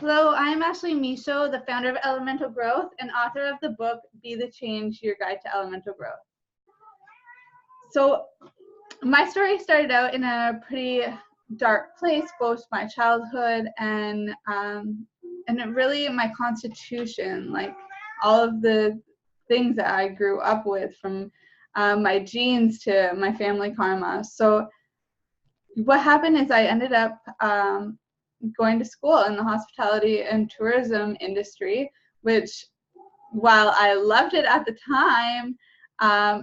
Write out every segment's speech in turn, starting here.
Hello, I'm Ashley Michaud, the founder of Elemental Growth and author of the book, Be the Change, Your Guide to Elemental Growth. So my story started out in a pretty dark place, both my childhood and really my constitution, like all of the things that I grew up with, from my genes to my family karma. So what happened is I ended up going to school in the hospitality and tourism industry, which, while I loved it at the time,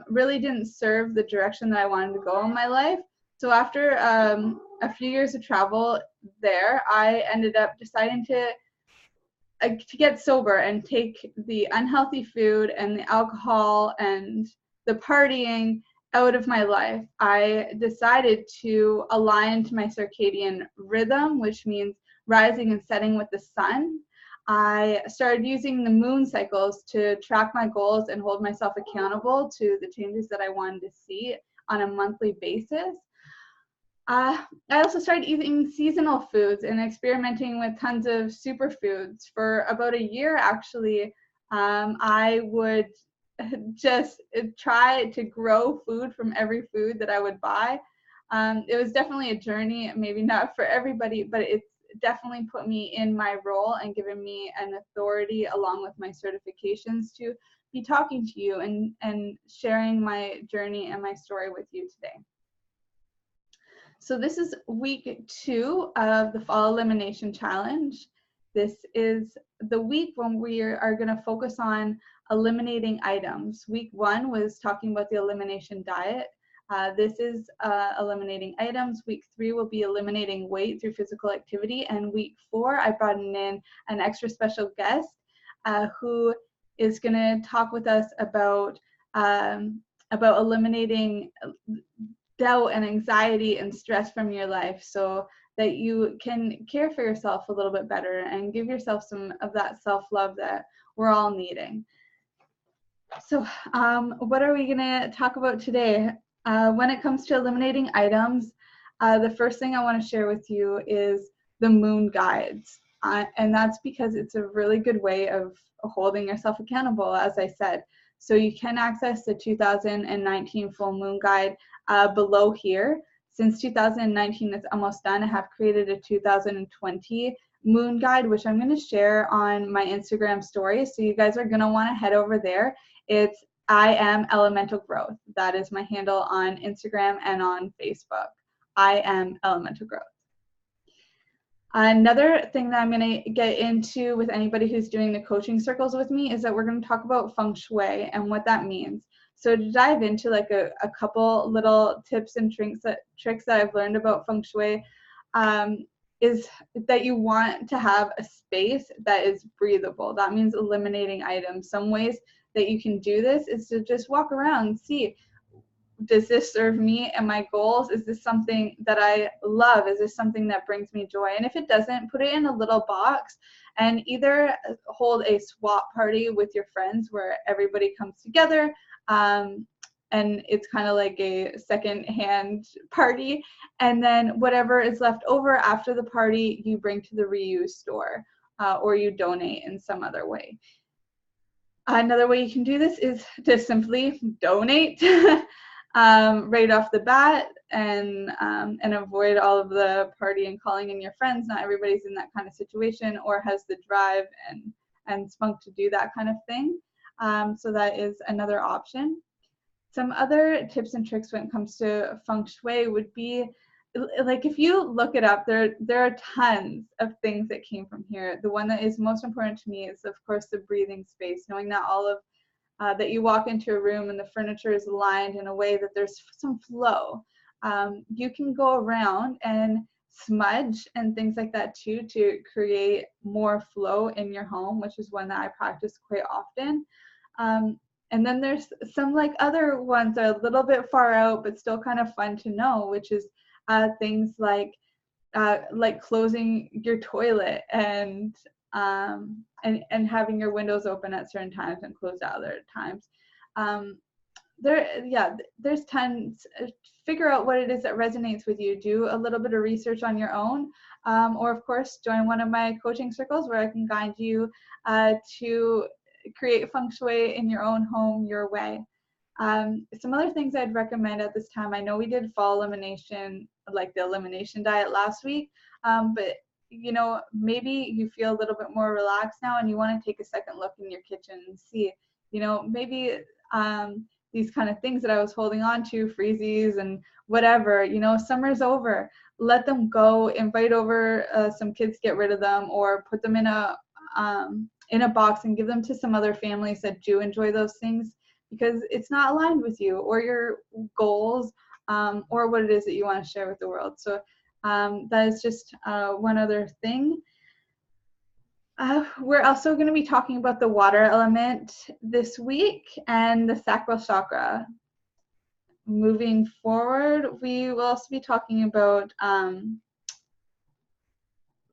really didn't serve the direction that I wanted to go in my life. So after a few years of travel there, I ended up deciding to get sober and take the unhealthy food and the alcohol and the partying out of my life. I decided to align to my circadian rhythm, which means rising and setting with the sun. I started using the moon cycles to track my goals and hold myself accountable to the changes that I wanted to see on a monthly basis. I also started eating seasonal foods and experimenting with tons of superfoods. For about a year, actually, I would just try to grow food from every food that I would buy. It was definitely a journey, maybe not for everybody, but it's definitely put me in my role and given me an authority, along with my certifications, to be talking to you and sharing my journey and my story with you today. So this is week 2 of the Fall Elimination Challenge. This is the week when we are going to focus on eliminating items. Week 1 was talking about the elimination diet. This is eliminating items. Week 3 will be eliminating weight through physical activity. And week 4, I brought in an extra special guest who is going to talk with us about eliminating doubt and anxiety and stress from your life, so that you can care for yourself a little bit better and give yourself some of that self-love that we're all needing. So what are we going to talk about today? When it comes to eliminating items, the first thing I want to share with you is the moon guides. And that's because it's a really good way of holding yourself accountable, as I said. So you can access the 2019 full moon guide below here. Since 2019 is almost done, I have created a 2020 moon guide, which I'm going to share on my Instagram story. So you guys are going to want to head over there. It's I am Elemental Growth. That is my handle on Instagram and on Facebook. I am Elemental Growth. Another thing that I'm going to get into with anybody who's doing the coaching circles with me is that we're going to talk about feng shui and what that means. So to dive into like a couple little tips and tricks that I've learned about feng shui, is that you want to have a space that is breathable. That means eliminating items. Some ways that you can do this is to just walk around and see, does this serve me and my goals? Is this something that I love? Is this something that brings me joy? And if it doesn't, put it in a little box and either hold a swap party with your friends where everybody comes together, and it's kind of like a second-hand party, and then whatever is left over after the party you bring to the reuse store, or you donate in some other way. Another way you can do this is to simply donate right off the bat, and avoid all of the party and calling in your friends. Not everybody's in that kind of situation or has the drive and spunk to do that kind of thing. So that is another option. Some other tips and tricks when it comes to feng shui would be, like, if you look it up, there are tons of things that came from here. The one that is most important to me is, of course, the breathing space, knowing that all of that you walk into a room and the furniture is aligned in a way that there's some flow. You can go around and smudge and things like that too, to create more flow in your home, which is one that I practice quite often. And then there's some like other ones that are a little bit far out but still kind of fun to know, which is things like closing your toilet and having your windows open at certain times and closed at other times. there's tons. Figure out what it is that resonates with you. Do a little bit of research on your own, or of course join one of my coaching circles where I can guide you to create feng shui in your own home your way. Some other things I'd recommend at this time, I know we did fall elimination, like the elimination diet last week, but you know, maybe you feel a little bit more relaxed now and you want to take a second look in your kitchen and see, you know, maybe these kind of things that I was holding on to, freezies and whatever, you know, summer's over. Let them go, invite over some kids, get rid of them, or put them in a box and give them to some other families that do enjoy those things, because it's not aligned with you or your goals, or what it is that you want to share with the world. So that is just one other thing. We're also going to be talking about the water element this week and the sacral chakra. Moving forward, we will also be talking about,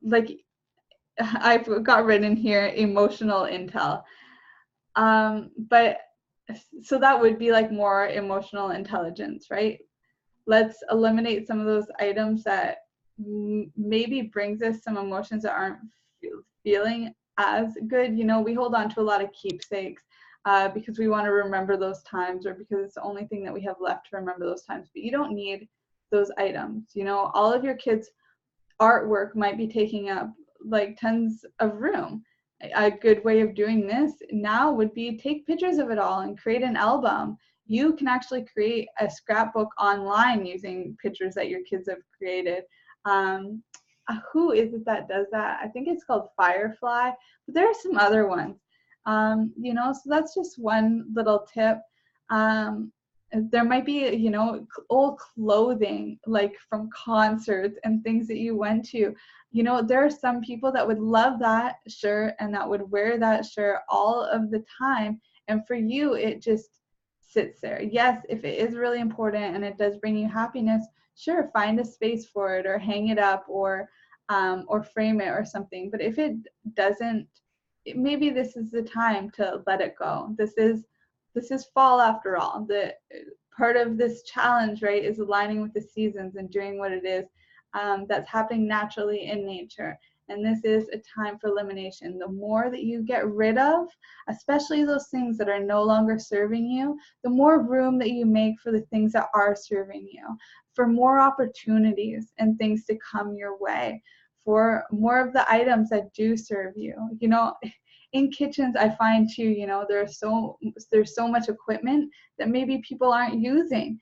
like I've got written here, emotional intel. But so that would be like more emotional intelligence, right? Let's eliminate some of those items that maybe brings us some emotions that aren't feeling as good. You know, we hold on to a lot of keepsakes because we want to remember those times, or because it's the only thing that we have left to remember those times. But you don't need those items. You know, all of your kids' artwork might be taking up like tons of room. A good way of doing this now would be take pictures of it all and create an album. You can actually create a scrapbook online using pictures that your kids have created. Who is it that does that? I think it's called Firefly, but there are some other ones. You know, so that's just one little tip. There might be, you know, old clothing like from concerts and things that you went to. You know, there are some people that would love that shirt and that would wear that shirt all of the time. And for you, it just sits there. Yes, if it is really important and it does bring you happiness, sure, find a space for it or hang it up or frame it or something. But if it doesn't, maybe this is the time to let it go. This is fall after all. The part of this challenge, right, is aligning with the seasons and doing what it is that's happening naturally in nature. And this is a time for elimination. The more that you get rid of, especially those things that are no longer serving you, the more room that you make for the things that are serving you, for more opportunities and things to come your way, for more of the items that do serve you. You know, in kitchens, I find too, you know, there's so much equipment that maybe people aren't using.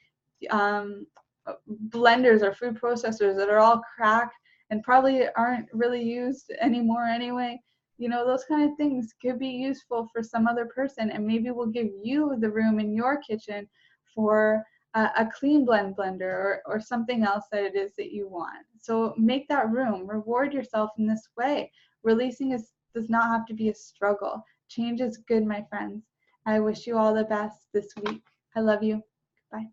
Blenders or food processors that are all cracked and probably aren't really used anymore anyway. You know, those kind of things could be useful for some other person, and maybe will give you the room in your kitchen for a clean blender or something else that it is that you want. So make that room, reward yourself in this way. Releasing does not have to be a struggle. Change is good, my friends. I wish you all the best this week. I love you. Bye.